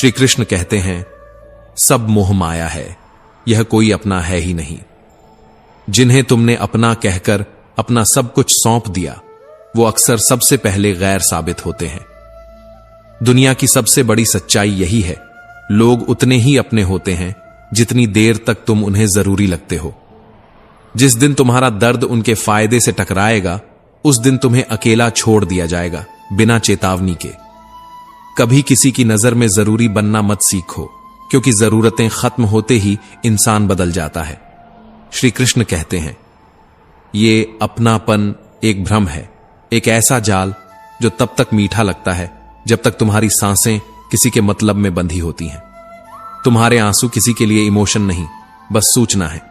श्री कृष्ण कहते हैं, सब मोह माया है, यह कोई अपना है ही नहीं। जिन्हें तुमने अपना कहकर अपना सब कुछ सौंप दिया, वो अक्सर सबसे पहले गैर साबित होते हैं। दुनिया की सबसे बड़ी सच्चाई यही है, लोग उतने ही अपने होते हैं जितनी देर तक तुम उन्हें जरूरी लगते हो। जिस दिन तुम्हारा दर्द उनके फायदे से टकराएगा, उस दिन तुम्हें अकेला छोड़ दिया जाएगा, बिना चेतावनी के। कभी किसी की नजर में जरूरी बनना मत सीखो, क्योंकि जरूरतें खत्म होते ही इंसान बदल जाता है। श्री कृष्ण कहते हैं, ये अपनापन एक भ्रम है, एक ऐसा जाल जो तब तक मीठा लगता है जब तक तुम्हारी सांसें किसी के मतलब में बंधी होती हैं। तुम्हारे आंसू किसी के लिए इमोशन नहीं, बस सूचना है,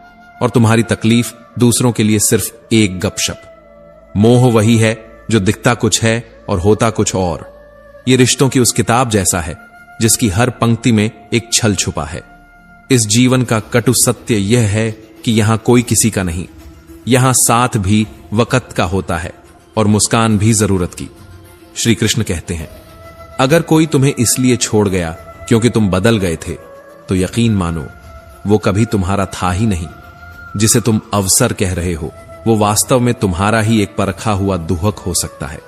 और तुम्हारी तकलीफ दूसरों के लिए सिर्फ एक गपशप। मोह वही है जो दिखता कुछ है और होता कुछ और। ये रिश्तों की उस किताब जैसा है जिसकी हर पंक्ति में एक छल छुपा है। इस जीवन का कटु सत्य यह है कि यहां कोई किसी का नहीं, यहां साथ भी वक्त का होता है और मुस्कान भी जरूरत की। श्री कृष्ण कहते हैं, अगर कोई तुम्हें इसलिए छोड़ गया क्योंकि तुम बदल गए थे, तो यकीन मानो वो कभी तुम्हारा था ही नहीं। जिसे तुम अवसर कह रहे हो, वो वास्तव में तुम्हारा ही एक परखा हुआ दुहक हो सकता है,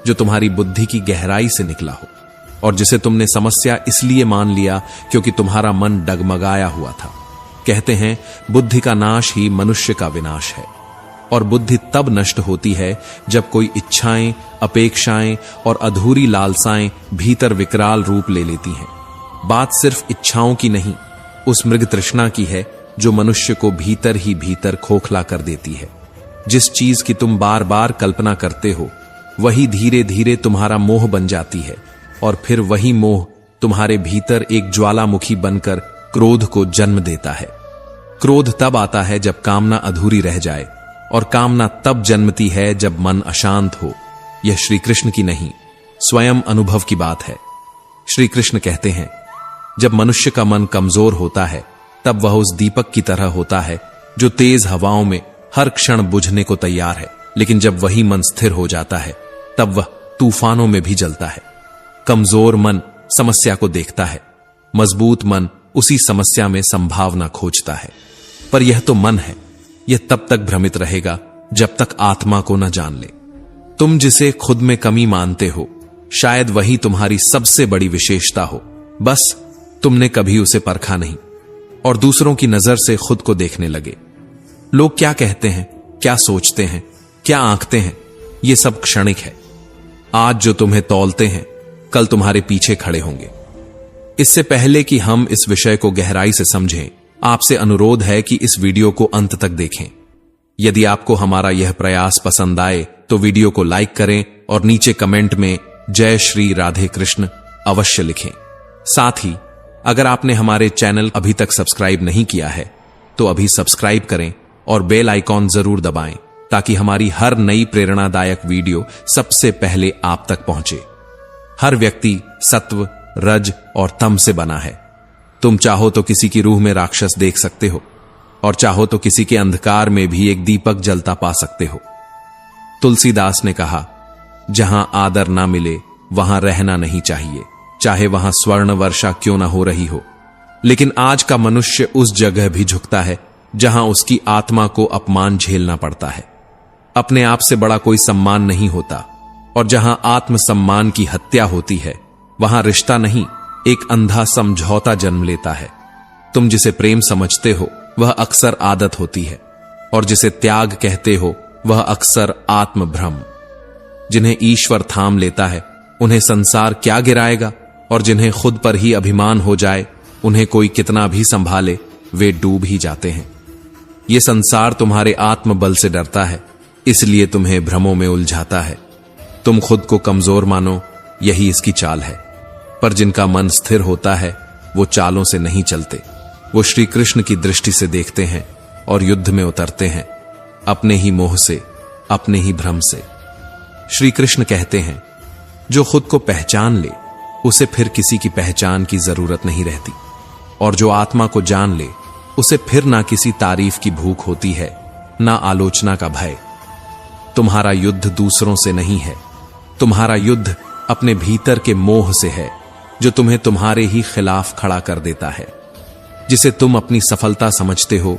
जो तुम्हारी बुद्धि की गहराई से निकला हो, और जिसे तुमने समस्या इसलिए मान लिया क्योंकि तुम्हारा मन डगमगाया हुआ था। कहते हैं, बुद्धि का नाश ही मनुष्य का विनाश है, और बुद्धि तब नष्ट होती है जब कोई इच्छाएं, अपेक्षाएं और अधूरी लालसाएं भीतर विकराल रूप ले लेती हैं। बात सिर्फ इच्छाओं की नहीं, उस मृग तृष्णा की है जो मनुष्य को भीतर ही भीतर खोखला कर देती है। जिस चीज की तुम बार बार कल्पना करते हो, वही धीरे धीरे तुम्हारा मोह बन जाती है, और फिर वही मोह तुम्हारे भीतर एक ज्वालामुखी बनकर क्रोध को जन्म देता है। क्रोध तब आता है जब कामना अधूरी रह जाए, और कामना तब जन्मती है जब मन अशांत हो। यह श्री कृष्ण की नहीं, स्वयं अनुभव की बात है। श्री कृष्ण कहते हैं, जब मनुष्य का मन कमजोर होता है, तब वह उस दीपक की तरह होता है जो तेज हवाओं में हर क्षण बुझने को तैयार है, लेकिन जब वही मन स्थिर हो जाता है, तब वह तूफानों में भी जलता है। कमजोर मन समस्या को देखता है, मजबूत मन उसी समस्या में संभावना खोजता है। पर यह तो मन है, यह तब तक भ्रमित रहेगा जब तक आत्मा को न जान ले। तुम जिसे खुद में कमी मानते हो, शायद वही तुम्हारी सबसे बड़ी विशेषता हो, बस तुमने कभी उसे परखा नहीं और दूसरों की नजर से खुद को देखने लगे। लोग क्या कहते हैं, क्या सोचते हैं, क्या आंकते हैं, यह सब क्षणिक है। आज जो तुम्हें तौलते हैं, कल तुम्हारे पीछे खड़े होंगे। इससे पहले कि हम इस विषय को गहराई से समझें, आपसे अनुरोध है कि इस वीडियो को अंत तक देखें। यदि आपको हमारा यह प्रयास पसंद आए तो वीडियो को लाइक करें और नीचे कमेंट में जय श्री राधे कृष्ण अवश्य लिखें। साथ ही अगर आपने हमारे चैनल अभी तक सब्सक्राइब नहीं किया है तो अभी सब्सक्राइब करें और बेल आइकॉन जरूर दबाएं, ताकि हमारी हर नई प्रेरणादायक वीडियो सबसे पहले आप तक पहुंचे। हर व्यक्ति सत्व, रज और तम से बना है। तुम चाहो तो किसी की रूह में राक्षस देख सकते हो, और चाहो तो किसी के अंधकार में भी एक दीपक जलता पा सकते हो। तुलसीदास ने कहा, जहां आदर ना मिले वहां रहना नहीं चाहिए, चाहे वहां स्वर्ण वर्षा क्यों ना हो रही हो। लेकिन आज का मनुष्य उस जगह भी झुकता है जहां उसकी आत्मा को अपमान झेलना पड़ता है। अपने आप से बड़ा कोई सम्मान नहीं होता, और जहां आत्मसम्मान की हत्या होती है, वहां रिश्ता नहीं, एक अंधा समझौता जन्म लेता है। तुम जिसे प्रेम समझते हो वह अक्सर आदत होती है, और जिसे त्याग कहते हो वह अक्सर आत्मभ्रम। जिन्हें ईश्वर थाम लेता है उन्हें संसार क्या गिराएगा, और जिन्हें खुद पर ही अभिमान हो जाए उन्हें कोई कितना भी संभाले वे डूब ही जाते हैं। ये संसार तुम्हारे आत्मबल से डरता है, इसलिए तुम्हें भ्रमों में उलझाता है। तुम खुद को कमजोर मानो, यही इसकी चाल है। पर जिनका मन स्थिर होता है वो चालों से नहीं चलते, वो श्री कृष्ण की दृष्टि से देखते हैं और युद्ध में उतरते हैं, अपने ही मोह से, अपने ही भ्रम से। श्री कृष्ण कहते हैं, जो खुद को पहचान ले उसे फिर किसी की पहचान की जरूरत नहीं रहती, और जो आत्मा को जान ले उसे फिर ना किसी तारीफ की भूख होती है, ना आलोचना का भय। तुम्हारा युद्ध दूसरों से नहीं है, तुम्हारा युद्ध अपने भीतर के मोह से है। जो तुम्हें तुम्हारे ही खिलाफ खड़ा कर देता है। जिसे तुम अपनी सफलता समझते हो,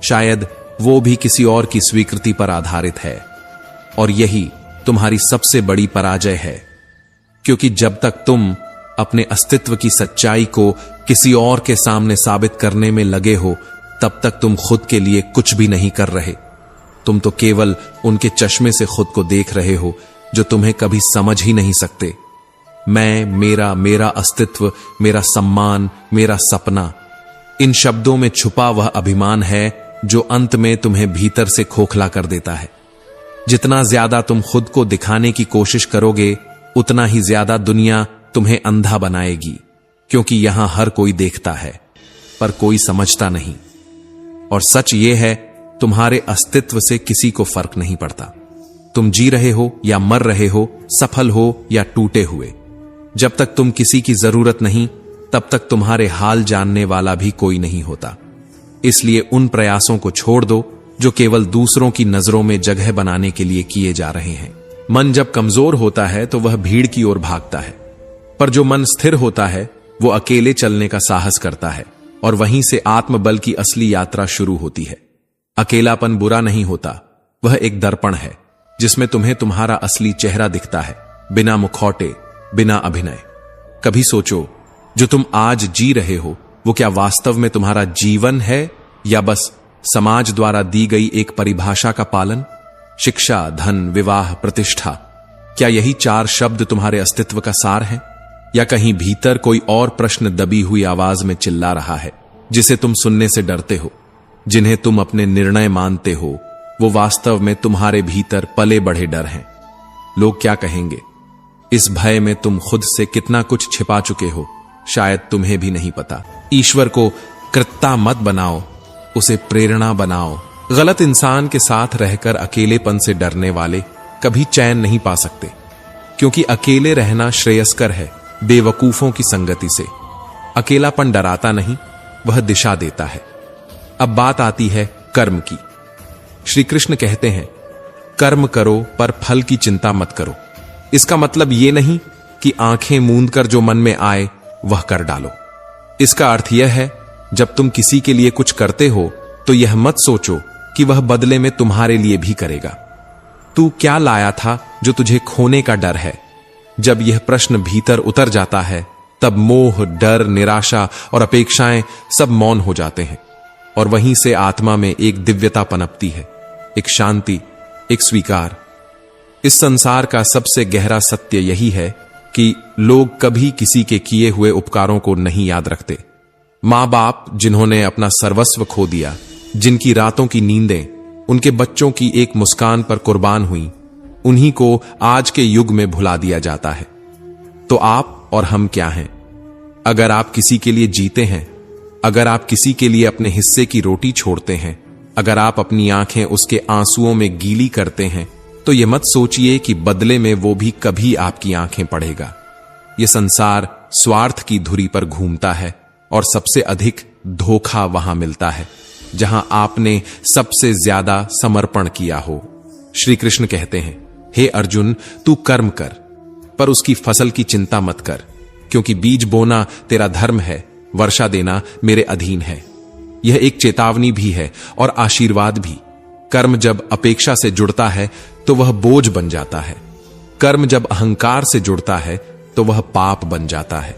शायद वो भी किसी और की स्वीकृति पर आधारित है, और यही तुम्हारी सबसे बड़ी पराजय है। क्योंकि जब तक तुम अपने अस्तित्व की सच्चाई को किसी और के सामने साबित करने में लगे हो, तब तक तुम खुद के लिए कुछ भी नहीं कर रहे। तुम तो केवल उनके चश्मे से खुद को देख रहे हो जो तुम्हें कभी समझ ही नहीं सकते। मैं, मेरा अस्तित्व, मेरा सम्मान, मेरा सपना, इन शब्दों में छुपा वह अभिमान है जो अंत में तुम्हें भीतर से खोखला कर देता है। जितना ज्यादा तुम खुद को दिखाने की कोशिश करोगे, उतना ही ज्यादा दुनिया तुम्हें अंधा बनाएगी, क्योंकि यहां हर कोई देखता है पर कोई समझता नहीं। और सच यह है, तुम्हारे अस्तित्व से किसी को फर्क नहीं पड़ता। तुम जी रहे हो या मर रहे हो, सफल हो या टूटे हुए, जब तक तुम किसी की जरूरत नहीं, तब तक तुम्हारे हाल जानने वाला भी कोई नहीं होता। इसलिए उन प्रयासों को छोड़ दो जो केवल दूसरों की नजरों में जगह बनाने के लिए किए जा रहे हैं। मन जब कमजोर होता है तो वह भीड़ की ओर भागता है, पर जो मन स्थिर होता है वो अकेले चलने का साहस करता है, और वहीं से आत्मबल की असली यात्रा शुरू होती है। अकेलापन बुरा नहीं होता, वह एक दर्पण है जिसमें तुम्हें तुम्हारा असली चेहरा दिखता है, बिना मुखौटे, बिना अभिनय। कभी सोचो, जो तुम आज जी रहे हो वो क्या वास्तव में तुम्हारा जीवन है या बस समाज द्वारा दी गई एक परिभाषा का पालन? शिक्षा, धन, विवाह, प्रतिष्ठा, क्या यही 4 शब्द तुम्हारे अस्तित्व का सार है? या कहीं भीतर कोई और प्रश्न दबी हुई आवाज में चिल्ला रहा है, जिसे तुम सुनने से डरते हो? जिन्हें तुम अपने निर्णय मानते हो, वो वास्तव में तुम्हारे भीतर पले बढ़े डर हैं। लोग क्या कहेंगे? इस भय में तुम खुद से कितना कुछ छिपा चुके हो, शायद तुम्हें भी नहीं पता। ईश्वर को कृत्ता मत बनाओ, उसे प्रेरणा बनाओ। गलत इंसान के साथ रहकर अकेलेपन से डरने वाले कभी चैन नहीं पा सकते, क्योंकि अकेले रहना श्रेयस्कर है बेवकूफों की संगति से। अकेलापन डराता नहीं, वह दिशा देता है। अब बात आती है कर्म की। श्री कृष्ण कहते हैं, कर्म करो पर फल की चिंता मत करो। इसका मतलब यह नहीं कि आंखें मूंद कर जो मन में आए वह कर डालो। इसका अर्थ यह है, जब तुम किसी के लिए कुछ करते हो तो यह मत सोचो कि वह बदले में तुम्हारे लिए भी करेगा। तू क्या लाया था जो तुझे खोने का डर है? जब यह प्रश्न भीतर उतर जाता है, तब मोह, डर, निराशा और अपेक्षाएं सब मौन हो जाते हैं, और वहीं से आत्मा में एक दिव्यता पनपती है, एक शांति, एक स्वीकार। इस संसार का सबसे गहरा सत्य यही है कि लोग कभी किसी के किए हुए उपकारों को नहीं याद रखते। मां बाप जिन्होंने अपना सर्वस्व खो दिया, जिनकी रातों की नींदें उनके बच्चों की एक मुस्कान पर कुर्बान हुई, उन्हीं को आज के युग में भुला दिया जाता है। तो आप और हम क्या हैं? अगर आप किसी के लिए जीते हैं, अगर आप किसी के लिए अपने हिस्से की रोटी छोड़ते हैं, अगर आप अपनी आंखें उसके आंसुओं में गीली करते हैं, तो यह मत सोचिए कि बदले में वो भी कभी आपकी आंखें पढ़ेगा। यह संसार स्वार्थ की धुरी पर घूमता है, और सबसे अधिक धोखा वहां मिलता है जहां आपने सबसे ज्यादा समर्पण किया हो। श्री कृष्ण कहते हैं, हे अर्जुन, तू कर्म कर, पर उसकी फसल की चिंता मत कर, क्योंकि बीज बोना तेरा धर्म है, वर्षा देना मेरे अधीन है। यह एक चेतावनी भी है और आशीर्वाद भी। कर्म जब अपेक्षा से जुड़ता है तो वह बोझ बन जाता है। कर्म जब अहंकार से जुड़ता है तो वह पाप बन जाता है,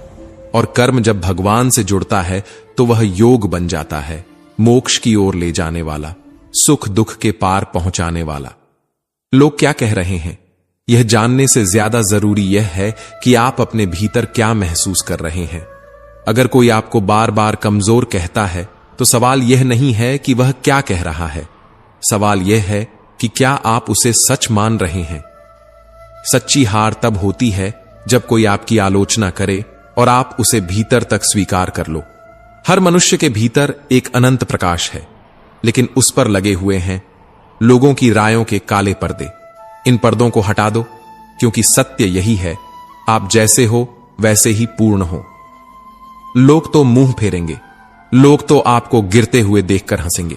और कर्म जब भगवान से जुड़ता है तो वह योग बन जाता है, मोक्ष की ओर ले जाने वाला, सुख दुख के पार पहुंचाने वाला। लोग क्या कह रहे हैं, यह जानने से ज्यादा जरूरी यह है कि आप अपने भीतर क्या महसूस कर रहे हैं। अगर कोई आपको बार बार कमजोर कहता है, तो सवाल यह नहीं है कि वह क्या कह रहा है, सवाल यह है कि क्या आप उसे सच मान रहे हैं। सच्ची हार तब होती है जब कोई आपकी आलोचना करे और आप उसे भीतर तक स्वीकार कर लो। हर मनुष्य के भीतर एक अनंत प्रकाश है, लेकिन उस पर लगे हुए हैं लोगों की रायों के काले पर्दे। इन पर्दों को हटा दो, क्योंकि सत्य यही है, आप जैसे हो वैसे ही पूर्ण हो। लोग तो मुंह फेरेंगे, लोग तो आपको गिरते हुए देखकर हंसेंगे,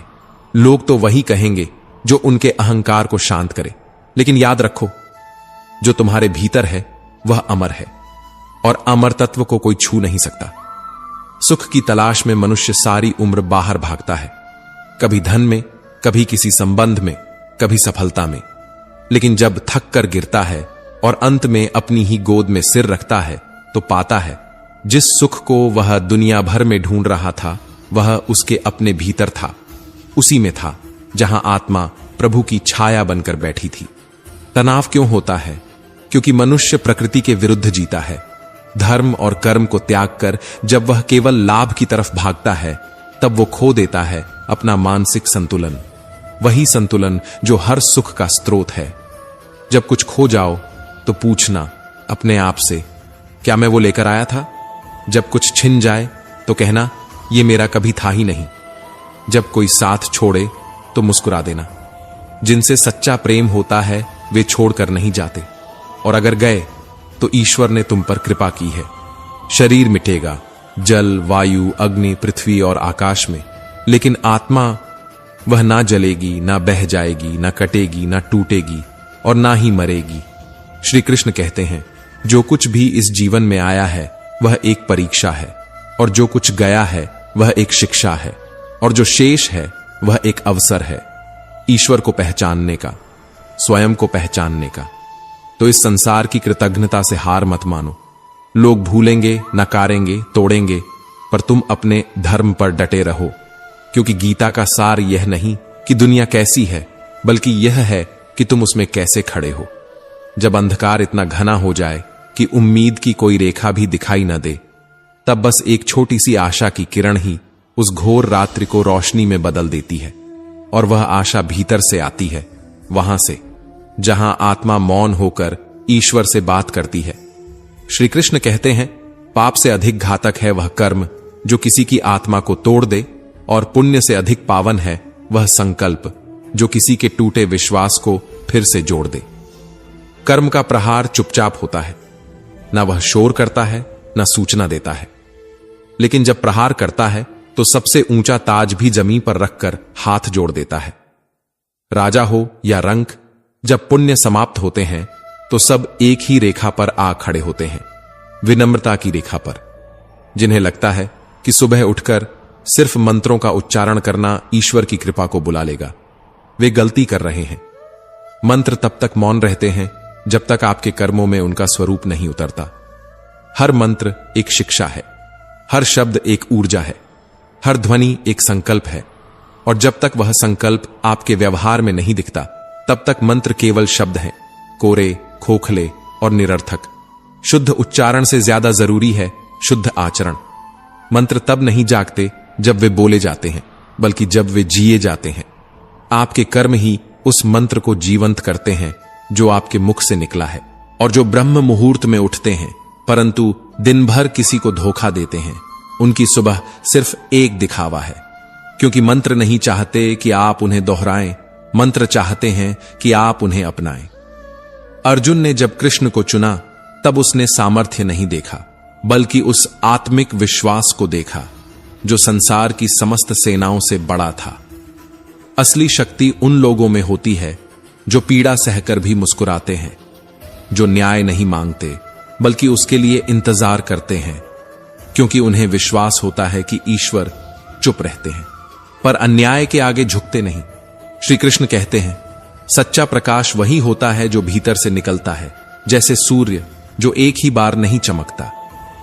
लोग तो वही कहेंगे जो उनके अहंकार को शांत करे, लेकिन याद रखो, जो तुम्हारे भीतर है वह अमर है। और अमर तत्व को कोई छू नहीं सकता। सुख की तलाश में मनुष्य सारी उम्र बाहर भागता है, कभी धन में, कभी किसी संबंध में, कभी सफलता में। लेकिन जब थक कर गिरता है और अंत में अपनी ही गोद में सिर रखता है तो पाता है जिस सुख को वह दुनिया भर में ढूंढ रहा था वह उसके अपने भीतर था, उसी में था जहां आत्मा प्रभु की छाया बनकर बैठी थी। तनाव क्यों होता है? क्योंकि मनुष्य प्रकृति के विरुद्ध जीता है। धर्म और कर्म को त्याग कर जब वह केवल लाभ की तरफ भागता है तब वो खो देता है अपना मानसिक संतुलन, वही संतुलन जो हर सुख का स्रोत है। जब कुछ खो जाओ तो पूछना अपने आप से, क्या मैं वो लेकर आया था? जब कुछ छिन जाए तो कहना, ये मेरा कभी था ही नहीं। जब कोई साथ छोड़े तो मुस्कुरा देना। जिनसे सच्चा प्रेम होता है वे छोड़कर नहीं जाते, और अगर गए तो ईश्वर ने तुम पर कृपा की है। शरीर मिटेगा, जल, वायु, अग्नि, पृथ्वी और आकाश में, लेकिन आत्मा वह ना जलेगी, ना बह जाएगी, ना कटेगी, ना टूटेगी और ना ही मरेगी। श्री कृष्ण कहते हैं, जो कुछ भी इस जीवन में आया है वह एक परीक्षा है, और जो कुछ गया है वह एक शिक्षा है, और जो शेष है वह एक अवसर है ईश्वर को पहचानने का, स्वयं को पहचानने का। तो इस संसार की कृतज्ञता से हार मत मानो। लोग भूलेंगे, नकारेंगे, तोड़ेंगे, पर तुम अपने धर्म पर डटे रहो, क्योंकि गीता का सार यह नहीं कि दुनिया कैसी है, बल्कि यह है कि तुम उसमें कैसे खड़े हो। जब अंधकार इतना घना हो जाए कि उम्मीद की कोई रेखा भी दिखाई न दे, तब बस एक छोटी सी आशा की किरण ही उस घोर रात्रि को रोशनी में बदल देती है। और वह आशा भीतर से आती है, वहां से जहां आत्मा मौन होकर ईश्वर से बात करती है। श्री कृष्ण कहते हैं, पाप से अधिक घातक है वह कर्म जो किसी की आत्मा को तोड़ दे, और पुण्य से अधिक पावन है वह संकल्प जो किसी के टूटे विश्वास को फिर से जोड़ दे। कर्म का प्रहार चुपचाप होता है, ना वह शोर करता है, ना सूचना देता है। लेकिन जब प्रहार करता है तो सबसे ऊंचा ताज भी जमीन पर रखकर हाथ जोड़ देता है। राजा हो या रंक, जब पुण्य समाप्त होते हैं तो सब एक ही रेखा पर आ खड़े होते हैं, विनम्रता की रेखा पर। जिन्हें लगता है कि सुबह उठकर सिर्फ मंत्रों का उच्चारण करना ईश्वर की कृपा को बुला लेगा, वे गलती कर रहे हैं। मंत्र तब तक मौन रहते हैं जब तक आपके कर्मों में उनका स्वरूप नहीं उतरता। हर मंत्र एक शिक्षा है, हर शब्द एक ऊर्जा है, हर ध्वनि एक संकल्प है, और जब तक वह संकल्प आपके व्यवहार में नहीं दिखता तब तक मंत्र केवल शब्द हैं, कोरे, खोखले और निरर्थक। शुद्ध उच्चारण से ज्यादा जरूरी है शुद्ध आचरण। मंत्र तब नहीं जागते जब वे बोले जाते हैं, बल्कि जब वे जिए जाते हैं। आपके कर्म ही उस मंत्र को जीवंत करते हैं जो आपके मुख से निकला है। और जो ब्रह्म मुहूर्त में उठते हैं परंतु दिन भर किसी को धोखा देते हैं, उनकी सुबह सिर्फ एक दिखावा है, क्योंकि मंत्र नहीं चाहते कि आप उन्हें दोहराएं, मंत्र चाहते हैं कि आप उन्हें अपनाएं। अर्जुन ने जब कृष्ण को चुना तब उसने सामर्थ्य नहीं देखा, बल्कि उस आत्मिक विश्वास को देखा जो संसार की समस्त सेनाओं से बड़ा था। असली शक्ति उन लोगों में होती है जो पीड़ा सहकर भी मुस्कुराते हैं, जो न्याय नहीं मांगते बल्कि उसके लिए इंतजार करते हैं, क्योंकि उन्हें विश्वास होता है कि ईश्वर चुप रहते हैं पर अन्याय के आगे झुकते नहीं। श्री कृष्ण कहते हैं, सच्चा प्रकाश वही होता है जो भीतर से निकलता है। जैसे सूर्य जो एक ही बार नहीं चमकता,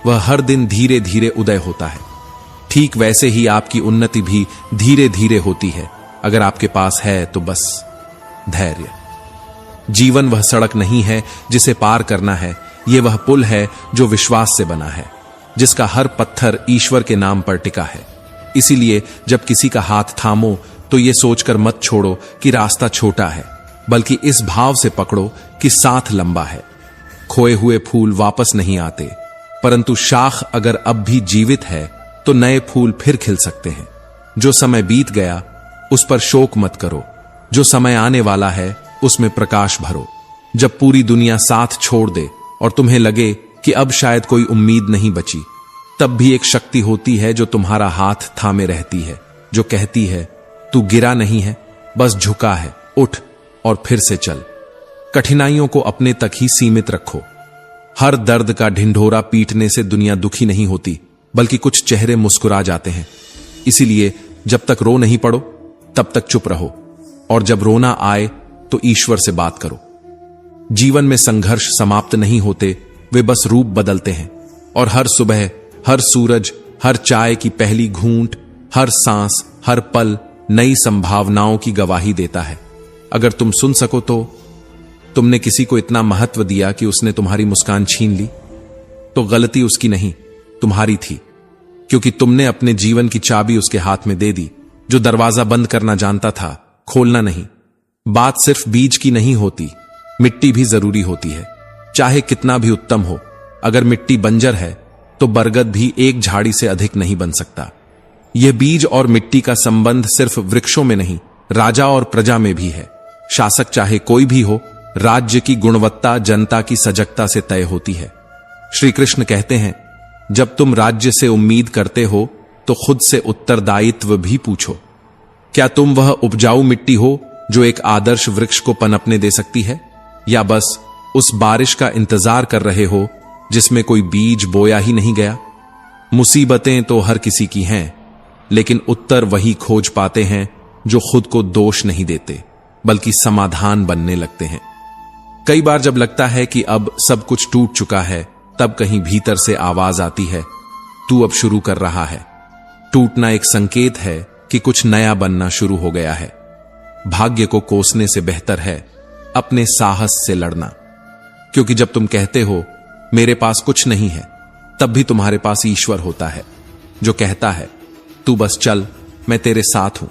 वह हर दिन धीरे धीरे उदय होता है, ठीक वैसे ही आपकी उन्नति भी धीरे धीरे होती है अगर आपके पास है तो बस धैर्य। जीवन वह सड़क नहीं है जिसे पार करना है, यह वह पुल है जो विश्वास से बना है, जिसका हर पत्थर ईश्वर के नाम पर टिका है। इसीलिए जब किसी का हाथ थामो तो यह सोचकर मत छोड़ो कि रास्ता छोटा है, बल्कि इस भाव से पकड़ो कि साथ लंबा है। खोए हुए फूल वापस नहीं आते, परंतु शाख अगर अब भी जीवित है तो नए फूल फिर खिल सकते हैं। जो समय बीत गया उस पर शोक मत करो, जो समय आने वाला है उसमें प्रकाश भरो। जब पूरी दुनिया साथ छोड़ दे और तुम्हें लगे कि अब शायद कोई उम्मीद नहीं बची, तब भी एक शक्ति होती है जो तुम्हारा हाथ थामे रहती है, जो कहती है तू गिरा नहीं है, बस झुका है, उठ और फिर से चल। कठिनाइयों को अपने तक ही सीमित रखो, हर दर्द का ढिंढोरा पीटने से दुनिया दुखी नहीं होती, बल्कि कुछ चेहरे मुस्कुरा जाते हैं। इसीलिए जब तक रो नहीं पड़ो तब तक चुप रहो, और जब रोना आए तो ईश्वर से बात करो। जीवन में संघर्ष समाप्त नहीं होते, वे बस रूप बदलते हैं। और हर सुबह, हर सूरज, हर चाय की पहली घूंट, हर सांस, हर पल नई संभावनाओं की गवाही देता है। अगर तुम सुन सको तो तुमने किसी को इतना महत्व दिया कि उसने तुम्हारी मुस्कान छीन ली, तो गलती उसकी नहीं, तुम्हारी थी, क्योंकि तुमने अपने जीवन की चाबी उसके हाथ में दे दी। जो दरवाजा बंद करना जानता था, खोलना नहीं। बात सिर्फ बीज की नहीं होती, मिट्टी भी जरूरी होती है। चाहे कितना भी उत्तम हो, अगर मिट्टी बंजर है तो बरगद भी एक झाड़ी से अधिक नहीं बन सकता। यह बीज और मिट्टी का संबंध सिर्फ वृक्षों में नहीं, राजा और प्रजा में भी है। शासक चाहे कोई भी हो, राज्य की गुणवत्ता जनता की सजगता से तय होती है। श्री कृष्ण कहते हैं, जब तुम राज्य से उम्मीद करते हो तो खुद से उत्तरदायित्व भी पूछो। क्या तुम वह उपजाऊ मिट्टी हो जो एक आदर्श वृक्ष को पनपने दे सकती है, या बस उस बारिश का इंतजार कर रहे हो जिसमें कोई बीज बोया ही नहीं गया? मुसीबतें तो हर किसी की हैं, लेकिन उत्तर वही खोज पाते हैं जो खुद को दोष नहीं देते, बल्कि समाधान बनने लगते हैं। कई बार जब लगता है कि अब सब कुछ टूट चुका है, तब कहीं भीतर से आवाज आती है, तू अब शुरू कर रहा है। टूटना एक संकेत है कि कुछ नया बनना शुरू हो गया है। भाग्य को कोसने से बेहतर है अपने साहस से लड़ना, क्योंकि जब तुम कहते हो मेरे पास कुछ नहीं है, तब भी तुम्हारे पास ईश्वर होता है जो कहता है, तू बस चल, मैं तेरे साथ हूं।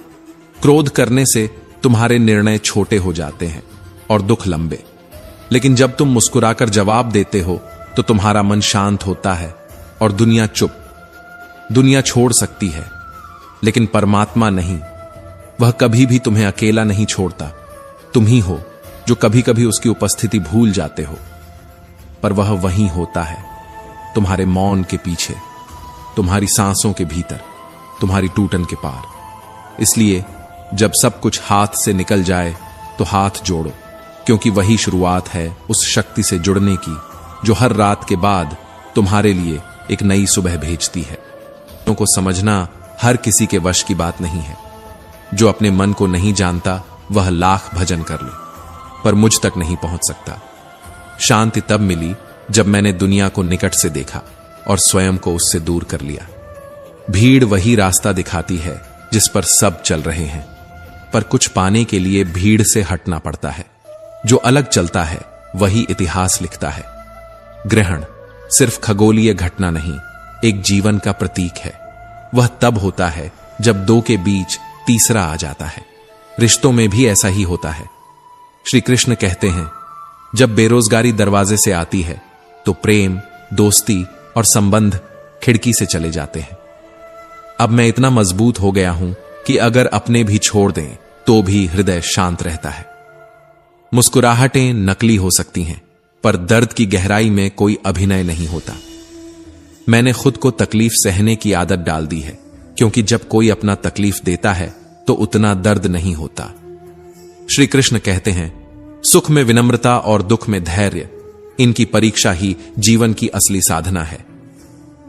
क्रोध करने से तुम्हारे निर्णय छोटे हो जाते हैं और दुख लंबे, लेकिन जब तुम मुस्कुराकर जवाब देते हो तो तुम्हारा मन शांत होता है और दुनिया चुप। दुनिया छोड़ सकती है, लेकिन परमात्मा नहीं। वह कभी भी तुम्हें अकेला नहीं छोड़ता। तुम ही हो जो कभी कभी उसकी उपस्थिति भूल जाते हो, पर वह वहीं होता है, तुम्हारे मौन के पीछे, तुम्हारी सांसों के भीतर, तुम्हारी टूटन के पार। इसलिए जब सब कुछ हाथ से निकल जाए तो हाथ जोड़ो, क्योंकि वही शुरुआत है उस शक्ति से जुड़ने की जो हर रात के बाद तुम्हारे लिए एक नई सुबह भेजती है। को समझना हर किसी के वश की बात नहीं है। जो अपने मन को नहीं जानता वह लाख भजन कर ले, पर मुझ तक नहीं पहुंच सकता। शांति तब मिली जब मैंने दुनिया को निकट से देखा और स्वयं को उससे दूर कर लिया। भीड़ वही रास्ता दिखाती है जिस पर सब चल रहे हैं, पर कुछ पाने के लिए भीड़ से हटना पड़ता है। जो अलग चलता है वही इतिहास लिखता है। ग्रहण सिर्फ खगोलीय घटना नहीं, एक जीवन का प्रतीक है। वह तब होता है जब दो के बीच तीसरा आ जाता है। रिश्तों में भी ऐसा ही होता है। श्री कृष्ण कहते हैं, जब बेरोजगारी दरवाजे से आती है तो प्रेम, दोस्ती और संबंध खिड़की से चले जाते हैं। अब मैं इतना मजबूत हो गया हूं कि अगर अपने भी छोड़ दें तो भी हृदय शांत रहता है। मुस्कुराहटें नकली हो सकती हैं, पर दर्द की गहराई में कोई अभिनय नहीं होता। मैंने खुद को तकलीफ सहने की आदत डाल दी है, क्योंकि जब कोई अपना तकलीफ देता है तो उतना दर्द नहीं होता। श्री कृष्ण कहते हैं, सुख में विनम्रता और दुख में धैर्य, इनकी परीक्षा ही जीवन की असली साधना है।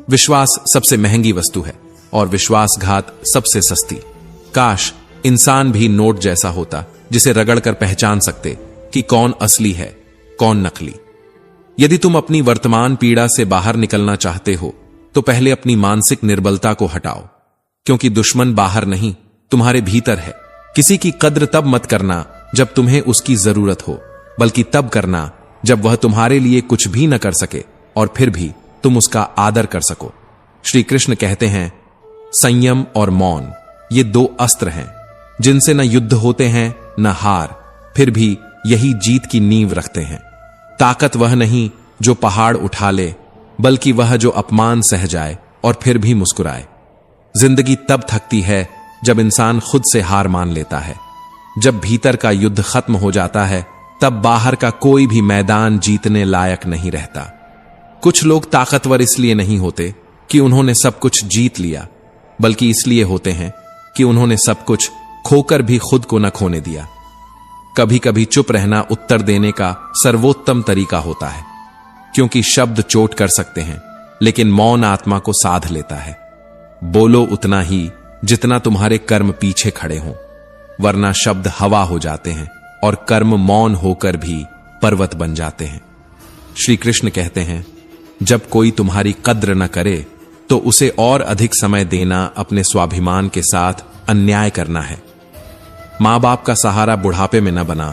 विश्वास सबसे महंगी वस्तु है और विश्वासघात सबसे सस्ती। काश इंसान भी नोट जैसा होता जिसे रगड़कर पहचान सकते कि कौन असली है, कौन नकली। यदि तुम अपनी वर्तमान पीड़ा से बाहर निकलना चाहते हो तो पहले अपनी मानसिक निर्बलता को हटाओ, क्योंकि दुश्मन बाहर नहीं, तुम्हारे भीतर है। किसी की कद्र तब मत करना जब तुम्हें उसकी जरूरत हो, बल्कि तब करना जब वह तुम्हारे लिए कुछ भी न कर सके और फिर भी तुम उसका आदर कर सको। श्री कृष्ण कहते हैं, संयम और मौन ये दो अस्त्र हैं जिनसे न युद्ध होते हैं न हार, फिर भी यही जीत की नींव रखते हैं। ताकत वह नहीं जो पहाड़ उठा ले, बल्कि वह जो अपमान सह जाए और फिर भी मुस्कुराए। जिंदगी तब थकती है जब इंसान खुद से हार मान लेता है। जब भीतर का युद्ध खत्म हो जाता है तब बाहर का कोई भी मैदान जीतने लायक नहीं रहता। कुछ लोग ताकतवर इसलिए नहीं होते कि उन्होंने सब कुछ जीत लिया, बल्कि इसलिए होते हैं कि उन्होंने सब कुछ खोकर भी खुद को न खोने दिया। कभी कभी चुप रहना उत्तर देने का सर्वोत्तम तरीका होता है। क्योंकि शब्द चोट कर सकते हैं, लेकिन मौन आत्मा को साध लेता है। बोलो उतना ही जितना तुम्हारे कर्म पीछे खड़े हों, वरना शब्द हवा हो जाते हैं और कर्म मौन होकर भी पर्वत बन जाते हैं। श्री कृष्ण कहते हैं, जब कोई तुम्हारी कद्र न करे तो उसे और अधिक समय देना अपने स्वाभिमान के साथ अन्याय करना है। मां बाप का सहारा बुढ़ापे में न बना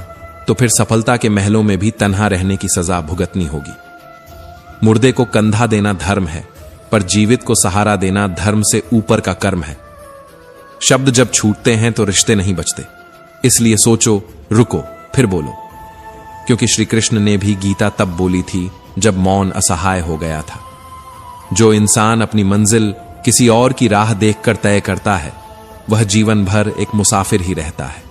तो फिर सफलता के महलों में भी तन्हा रहने की सजा भुगतनी होगी। मुर्दे को कंधा देना धर्म है, पर जीवित को सहारा देना धर्म से ऊपर का कर्म है। शब्द जब छूटते हैं तो रिश्ते नहीं बचते, इसलिए सोचो, रुको, फिर बोलो। क्योंकि श्री कृष्ण ने भी गीता तब बोली थी जब मौन असहाय हो गया था। जो इंसान अपनी मंजिल किसी और की राह देखकर तय करता है, वह जीवन भर एक मुसाफिर ही रहता है।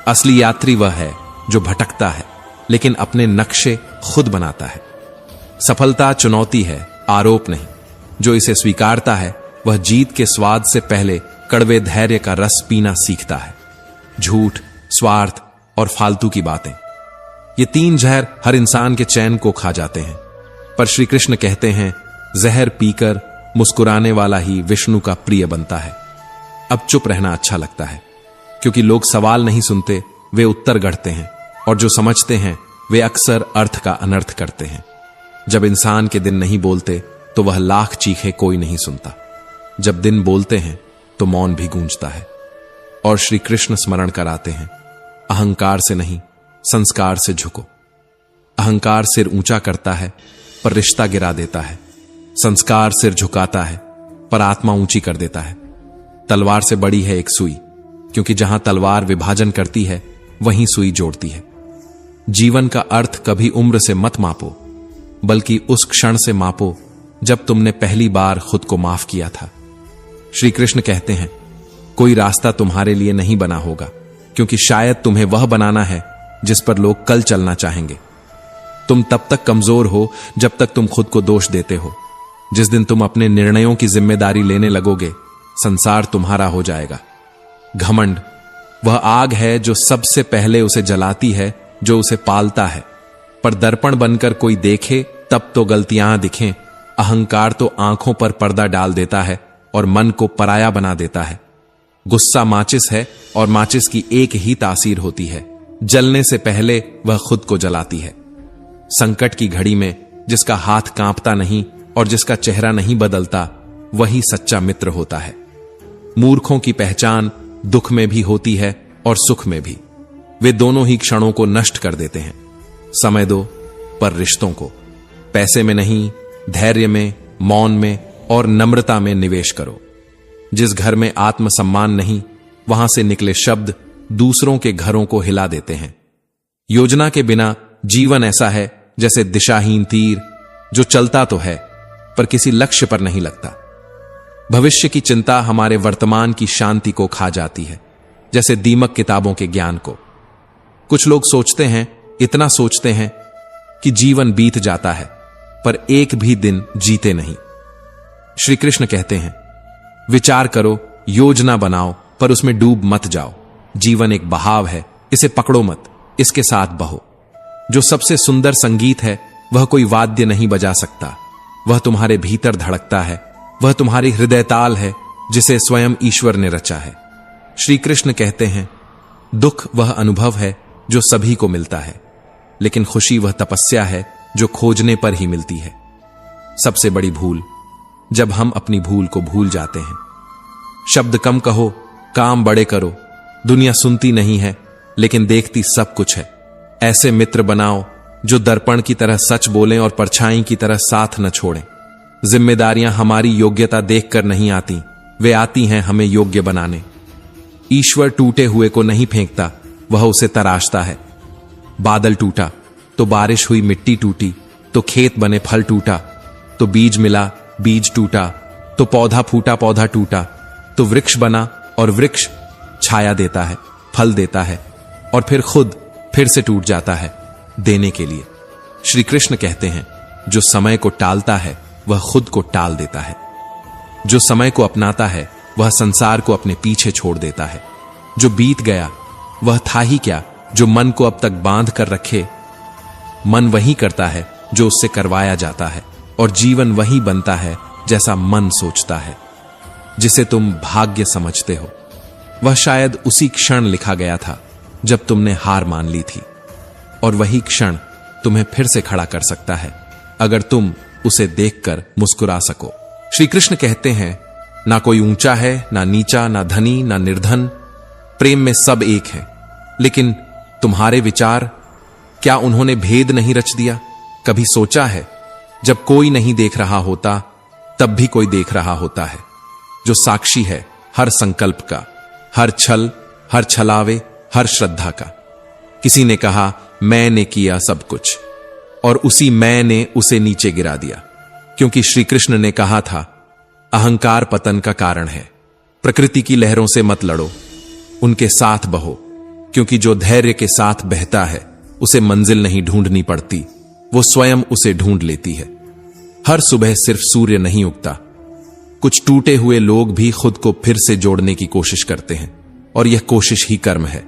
असली यात्री वह है जो भटकता है, लेकिन अपने नक्शे खुद बनाता है। सफलता चुनौती है, आरोप नहीं। जो इसे स्वीकारता है, वह जीत के स्वाद से पहले कड़वे धैर्य का रस पीना सीखता है। झूठ, स्वार्थ और फालतू की बातें, ये तीन जहर हर इंसान के चैन को खा जाते हैं। पर श्री कृष्ण कहते हैं, जहर पीकर मुस्कुराने वाला ही विष्णु का प्रिय बनता है। अब चुप रहना अच्छा लगता है, क्योंकि लोग सवाल नहीं सुनते, वे उत्तर गढ़ते हैं, और जो समझते हैं वे अक्सर अर्थ का अनर्थ करते हैं। जब इंसान के दिन नहीं बोलते तो वह लाख चीखे कोई नहीं सुनता। जब दिन बोलते हैं तो मौन भी गूंजता है। और श्री कृष्ण स्मरण कराते हैं, अहंकार से नहीं, संस्कार से झुको। अहंकार सिर ऊंचा करता है पर रिश्ता गिरा देता है। संस्कार सिर झुकाता है पर आत्मा ऊंची कर देता है। तलवार से बड़ी है एक सुई, क्योंकि जहां तलवार विभाजन करती है वहीं सुई जोड़ती है। जीवन का अर्थ कभी उम्र से मत मापो, बल्कि उस क्षण से मापो जब तुमने पहली बार खुद को माफ किया था। श्री कृष्ण कहते हैं, कोई रास्ता तुम्हारे लिए नहीं बना होगा, क्योंकि शायद तुम्हें वह बनाना है जिस पर लोग कल चलना चाहेंगे। तुम तब तक कमजोर हो जब तक तुम खुद को दोष देते हो। जिस दिन तुम अपने निर्णयों की जिम्मेदारी लेने लगोगे, संसार तुम्हारा हो जाएगा। घमंड वह आग है जो सबसे पहले उसे जलाती है, जो उसे पालता है। पर दर्पण बनकर कोई देखे तब तो गलतियां दिखें। अहंकार तो आंखों पर पर्दा डाल देता है और मन को पराया बना देता है। गुस्सा माचिस है और माचिस की एक ही तासीर होती है, जलने से पहले वह खुद को जलाती है। संकट की घड़ी में जिसका हाथ कांपता नहीं और जिसका चेहरा नहीं बदलता, वही सच्चा मित्र होता है। मूर्खों की पहचान दुख में भी होती है और सुख में भी। वे दोनों ही क्षणों को नष्ट कर देते हैं। समय दो, पर रिश्तों को पैसे में नहीं, धैर्य में, मौन में और नम्रता में निवेश करो। जिस घर में आत्मसम्मान नहीं, वहां से निकले शब्द दूसरों के घरों को हिला देते हैं। योजना के बिना जीवन ऐसा है जैसे दिशाहीन तीर, जो चलता तो है पर किसी लक्ष्य पर नहीं लगता। भविष्य की चिंता हमारे वर्तमान की शांति को खा जाती है, जैसे दीमक किताबों के ज्ञान को। कुछ लोग सोचते हैं, इतना सोचते हैं कि जीवन बीत जाता है, पर एक भी दिन जीते नहीं। श्री कृष्ण कहते हैं, विचार करो, योजना बनाओ, पर उसमें डूब मत जाओ। जीवन एक बहाव है, इसे पकड़ो मत, इसके साथ बहो। जो सबसे सुंदर संगीत है वह कोई वाद्य नहीं बजा सकता, वह तुम्हारे भीतर धड़कता है। वह तुम्हारी हृदय ताल है जिसे स्वयं ईश्वर ने रचा है। श्री कृष्ण कहते हैं, दुख वह अनुभव है जो सभी को मिलता है, लेकिन खुशी वह तपस्या है जो खोजने पर ही मिलती है। सबसे बड़ी भूल जब हम अपनी भूल को भूल जाते हैं। शब्द कम कहो, काम बड़े करो। दुनिया सुनती नहीं है, लेकिन देखती सब कुछ है। ऐसे मित्र बनाओ जो दर्पण की तरह सच बोलें और परछाई की तरह साथ न छोड़ें। जिम्मेदारियां हमारी योग्यता देखकर नहीं आती, वे आती हैं हमें योग्य बनाने। ईश्वर टूटे हुए को नहीं फेंकता, वह उसे तराशता है। बादल टूटा तो बारिश हुई, मिट्टी टूटी तो खेत बने, फल टूटा तो बीज मिला, बीज टूटा तो पौधा फूटा, पौधा टूटा तो वृक्ष बना, और वृक्ष छाया देता है, फल देता है, और फिर खुद फिर से टूट जाता है देने के लिए। श्री कृष्ण कहते हैं, जो समय को टालता है वह खुद को टाल देता है। जो समय को अपनाता है वह संसार को अपने पीछे छोड़ देता है। जो बीत गया वह था ही क्या जो मन को अब तक बांध कर रखे। मन वही करता है जो उससे करवाया जाता है, और जीवन वही बनता है जैसा मन सोचता है। जिसे तुम भाग्य समझते हो वह शायद उसी क्षण लिखा गया था जब तुमने हार मान ली थी, और वही क्षण तुम्हें फिर से खड़ा कर सकता है अगर तुम उसे देखकर मुस्कुरा सको। श्री कृष्ण कहते हैं, ना कोई ऊंचा है, ना नीचा, ना धनी, ना निर्धन, प्रेम में सब एक है। लेकिन तुम्हारे विचार, क्या उन्होंने भेद नहीं रच दिया? कभी सोचा है जब कोई नहीं देख रहा होता तब भी कोई देख रहा होता है, जो साक्षी है हर संकल्प का, हर छल, हर छलावे, हर श्रद्धा का। किसी ने कहा मैंने किया सब कुछ, और उसी मैं ने उसे नीचे गिरा दिया, क्योंकि श्री कृष्ण ने कहा था अहंकार पतन का कारण है। प्रकृति की लहरों से मत लड़ो, उनके साथ बहो, क्योंकि जो धैर्य के साथ बहता है उसे मंजिल नहीं ढूंढनी पड़ती, वो स्वयं उसे ढूंढ लेती है। हर सुबह सिर्फ सूर्य नहीं उगता, कुछ टूटे हुए लोग भी खुद को फिर से जोड़ने की कोशिश करते हैं, और यह कोशिश ही कर्म है।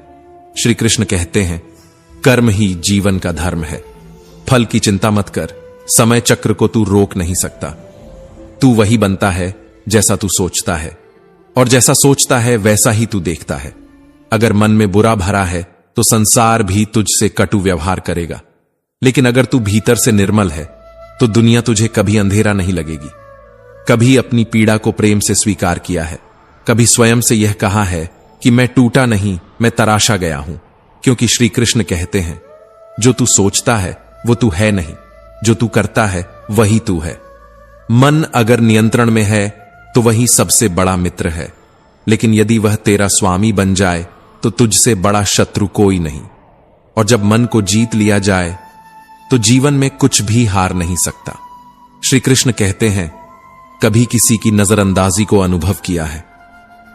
श्री कृष्ण कहते हैं कर्म ही जीवन का धर्म है। फल की चिंता मत कर, समय चक्र को तू रोक नहीं सकता। तू वही बनता है जैसा तू सोचता है, और जैसा सोचता है वैसा ही तू देखता है। अगर मन में बुरा भरा है तो संसार भी तुझसे कटु व्यवहार करेगा, लेकिन अगर तू भीतर से निर्मल है तो दुनिया तुझे कभी अंधेरा नहीं लगेगी। कभी अपनी पीड़ा को प्रेम से स्वीकार किया है, कभी स्वयं से यह कहा है कि मैं टूटा नहीं, मैं तराशा गया हूं, क्योंकि श्री कृष्ण कहते हैं जो तू सोचता है वो तू है नहीं, जो तू करता है वही तू है। मन अगर नियंत्रण में है तो वही सबसे बड़ा मित्र है, लेकिन यदि वह तेरा स्वामी बन जाए तो तुझसे बड़ा शत्रु कोई नहीं। और जब मन को जीत लिया जाए तो जीवन में कुछ भी हार नहीं सकता। श्री कृष्ण कहते हैं कभी किसी की नजरअंदाजी को अनुभव किया है?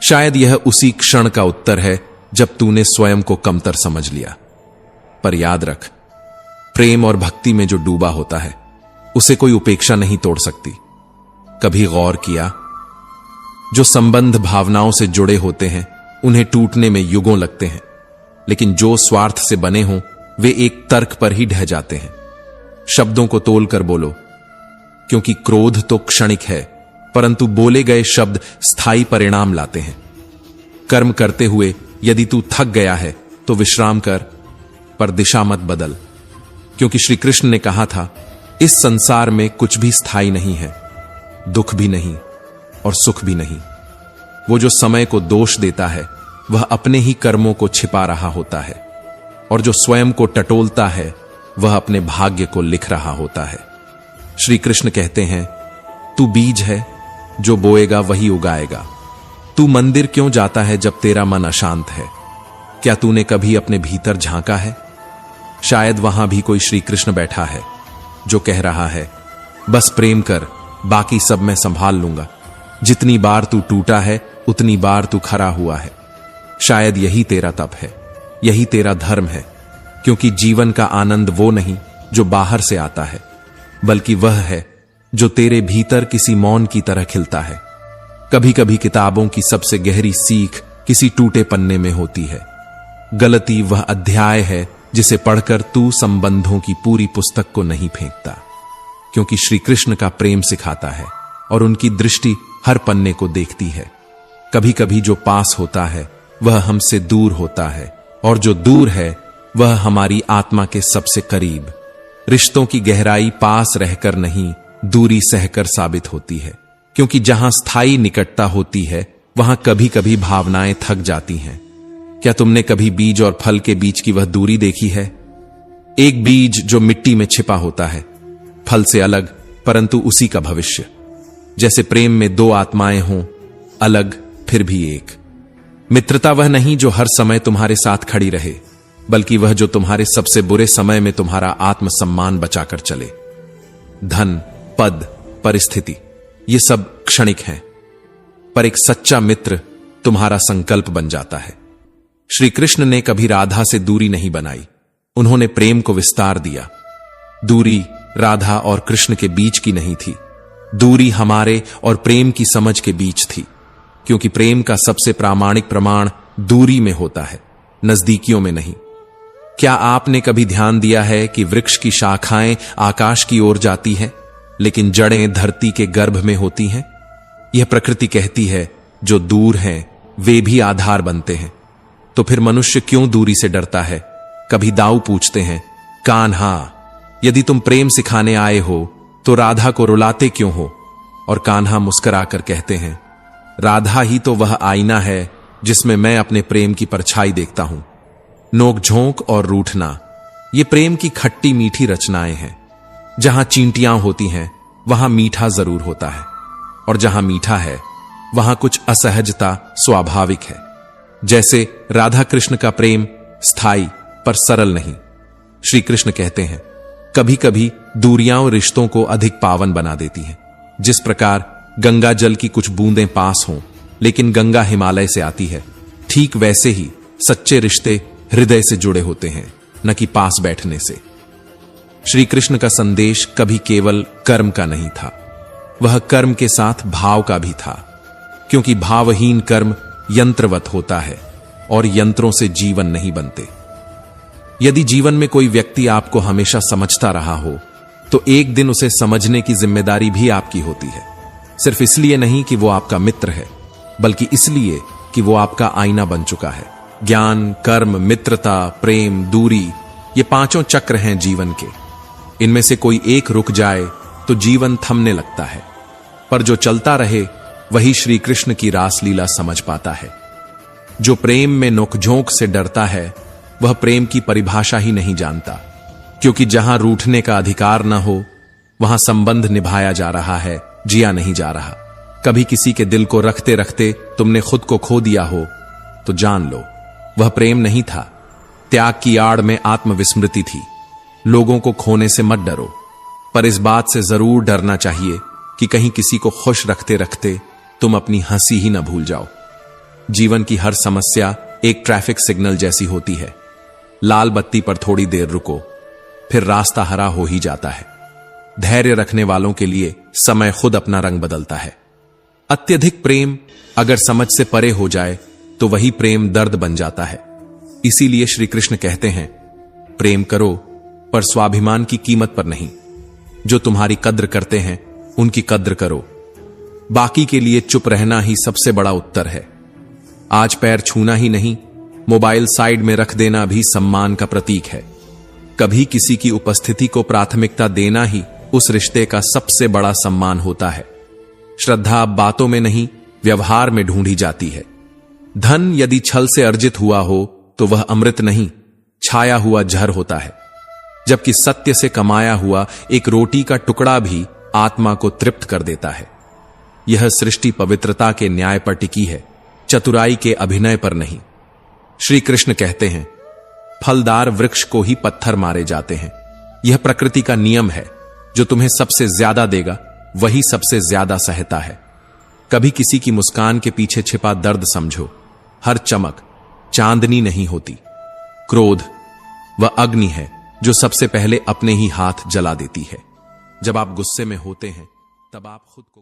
शायद यह उसी क्षण का उत्तर है जब तूने स्वयं को कमतर समझ लिया। पर याद रख, प्रेम और भक्ति में जो डूबा होता है उसे कोई उपेक्षा नहीं तोड़ सकती। कभी गौर किया, जो संबंध भावनाओं से जुड़े होते हैं उन्हें टूटने में युगों लगते हैं, लेकिन जो स्वार्थ से बने हों वे एक तर्क पर ही ढह जाते हैं। शब्दों को तोलकर बोलो, क्योंकि क्रोध तो क्षणिक है, परंतु बोले गए शब्द स्थायी परिणाम लाते हैं। कर्म करते हुए यदि तू थक गया है तो विश्राम कर, पर दिशा मत बदल, क्योंकि श्री कृष्ण ने कहा था इस संसार में कुछ भी स्थायी नहीं है, दुख भी नहीं और सुख भी नहीं। वो जो समय को दोष देता है वह अपने ही कर्मों को छिपा रहा होता है, और जो स्वयं को टटोलता है वह अपने भाग्य को लिख रहा होता है। श्री कृष्ण कहते हैं तू बीज है, जो बोएगा वही उगाएगा। तू मंदिर क्यों जाता है जब तेरा मन अशांत है? क्या तूने कभी अपने भीतर झांका है? शायद वहां भी कोई श्री कृष्ण बैठा है जो कह रहा है बस प्रेम कर, बाकी सब मैं संभाल लूंगा। जितनी बार तू टूटा है उतनी बार तू खरा हुआ है। शायद यही तेरा तप है, यही तेरा धर्म है, क्योंकि जीवन का आनंद वो नहीं जो बाहर से आता है, बल्कि वह है जो तेरे भीतर किसी मौन की तरह खिलता है। कभी कभी किताबों की सबसे गहरी सीख किसी टूटे पन्ने में होती है। गलती वह अध्याय है जिसे पढ़कर तू संबंधों की पूरी पुस्तक को नहीं फेंकता, क्योंकि श्री कृष्ण का प्रेम सिखाता है और उनकी दृष्टि हर पन्ने को देखती है। कभी कभी जो पास होता है वह हमसे दूर होता है, और जो दूर है वह हमारी आत्मा के सबसे करीब। रिश्तों की गहराई पास रहकर नहीं, दूरी सहकर साबित होती है, क्योंकि जहां स्थायी निकटता होती है वहां कभी कभी भावनाएं थक जाती हैं। क्या तुमने कभी बीज और फल के बीच की वह दूरी देखी है? एक बीज जो मिट्टी में छिपा होता है, फल से अलग परंतु उसी का भविष्य। जैसे प्रेम में दो आत्माएं हों, अलग फिर भी एक। मित्रता वह नहीं जो हर समय तुम्हारे साथ खड़ी रहे, बल्कि वह जो तुम्हारे सबसे बुरे समय में तुम्हारा आत्मसम्मान बचाकर चले। धन, पद, परिस्थिति ये सब क्षणिक हैं, पर एक सच्चा मित्र तुम्हारा संकल्प बन जाता है। श्री कृष्ण ने कभी राधा से दूरी नहीं बनाई, उन्होंने प्रेम को विस्तार दिया। दूरी राधा और कृष्ण के बीच की नहीं थी, दूरी हमारे और प्रेम की समझ के बीच थी, क्योंकि प्रेम का सबसे प्रामाणिक प्रमाण दूरी में होता है, नजदीकियों में नहीं। क्या आपने कभी ध्यान दिया है कि वृक्ष की शाखाएं आकाश की ओर जाती हैं, लेकिन जड़ें धरती के गर्भ में होती हैं? यह प्रकृति कहती है जो दूर हैं वे भी आधार बनते हैं। तो फिर मनुष्य क्यों दूरी से डरता है? कभी दाऊ पूछते हैं, कान्हा, यदि तुम प्रेम सिखाने आए हो तो राधा को रुलाते क्यों हो? और कान्हा मुस्कुराकर कहते हैं, राधा ही तो वह आईना है जिसमें मैं अपने प्रेम की परछाई देखता हूं। नोक-झोंक और रूठना, ये प्रेम की खट्टी मीठी रचनाएं हैं। जहां चींटियां होती हैं वहां मीठा जरूर होता है, और जहां मीठा है वहां कुछ असहजता स्वाभाविक है। जैसे राधा कृष्ण का प्रेम स्थायी पर सरल नहीं। श्री कृष्ण कहते हैं, कभी कभी दूरियां रिश्तों को अधिक पावन बना देती हैं। जिस प्रकार गंगा जल की कुछ बूंदें पास हों लेकिन गंगा हिमालय से आती है, ठीक वैसे ही सच्चे रिश्ते हृदय से जुड़े होते हैं, न कि पास बैठने से। श्री कृष्ण का संदेश कभी केवल कर्म का नहीं था, वह कर्म के साथ भाव का भी था, क्योंकि भावहीन कर्म यंत्रवत होता है और यंत्रों से जीवन नहीं बनते। यदि जीवन में कोई व्यक्ति आपको हमेशा समझता रहा हो तो एक दिन उसे समझने की जिम्मेदारी भी आपकी होती है। सिर्फ इसलिए नहीं कि वो आपका मित्र है, बल्कि इसलिए कि वो आपका आईना बन चुका है। ज्ञान, कर्म, मित्रता, प्रेम, दूरी, ये पांचों चक्र हैं जीवन के। इनमें से कोई एक रुक जाए तो जीवन थमने लगता है, पर जो चलता रहे वही श्री कृष्ण की रासलीला समझ पाता है। जो प्रेम में नोकझोंक से डरता है वह प्रेम की परिभाषा ही नहीं जानता, क्योंकि जहां रूठने का अधिकार न हो वहां संबंध निभाया जा रहा है, जिया नहीं जा रहा। कभी किसी के दिल को रखते रखते तुमने खुद को खो दिया हो तो जान लो वह प्रेम नहीं था, त्याग की आड़ में आत्मविस्मृति थी। लोगों को खोने से मत डरो, पर इस बात से जरूर डरना चाहिए कि कहीं किसी को खुश रखते रखते तुम अपनी हंसी ही न भूल जाओ। जीवन की हर समस्या एक ट्रैफिक सिग्नल जैसी होती है। लाल बत्ती पर थोड़ी देर रुको, फिर रास्ता हरा हो ही जाता है। धैर्य रखने वालों के लिए समय खुद अपना रंग बदलता है। अत्यधिक प्रेम अगर समझ से परे हो जाए तो वही प्रेम दर्द बन जाता है। इसीलिए श्री कृष्ण कहते हैं, प्रेम करो पर स्वाभिमान की कीमत पर नहीं। जो तुम्हारी कद्र करते हैं उनकी कद्र करो। बाकी के लिए चुप रहना ही सबसे बड़ा उत्तर है। आज पैर छूना ही नहीं, मोबाइल साइड में रख देना भी सम्मान का प्रतीक है। कभी किसी की उपस्थिति को प्राथमिकता देना ही उस रिश्ते का सबसे बड़ा सम्मान होता है। श्रद्धा अब बातों में नहीं, व्यवहार में ढूंढी जाती है। धन यदि छल से अर्जित हुआ हो तो वह अमृत नहीं, छाया हुआ जहर होता है। जबकि सत्य से कमाया हुआ एक रोटी का टुकड़ा भी आत्मा को तृप्त कर देता है। यह सृष्टि पवित्रता के न्याय पर टिकी है, चतुराई के अभिनय पर नहीं। श्री कृष्ण कहते हैं, फलदार वृक्ष को ही पत्थर मारे जाते हैं। यह प्रकृति का नियम है। जो तुम्हें सबसे ज्यादा देगा वही सबसे ज्यादा सहता है। कभी किसी की मुस्कान के पीछे छिपा दर्द समझो। हर चमक चांदनी नहीं होती। क्रोध वह अग्नि है जो सबसे पहले अपने ही हाथ जला देती है। जब आप गुस्से में होते हैं तब आप खुद को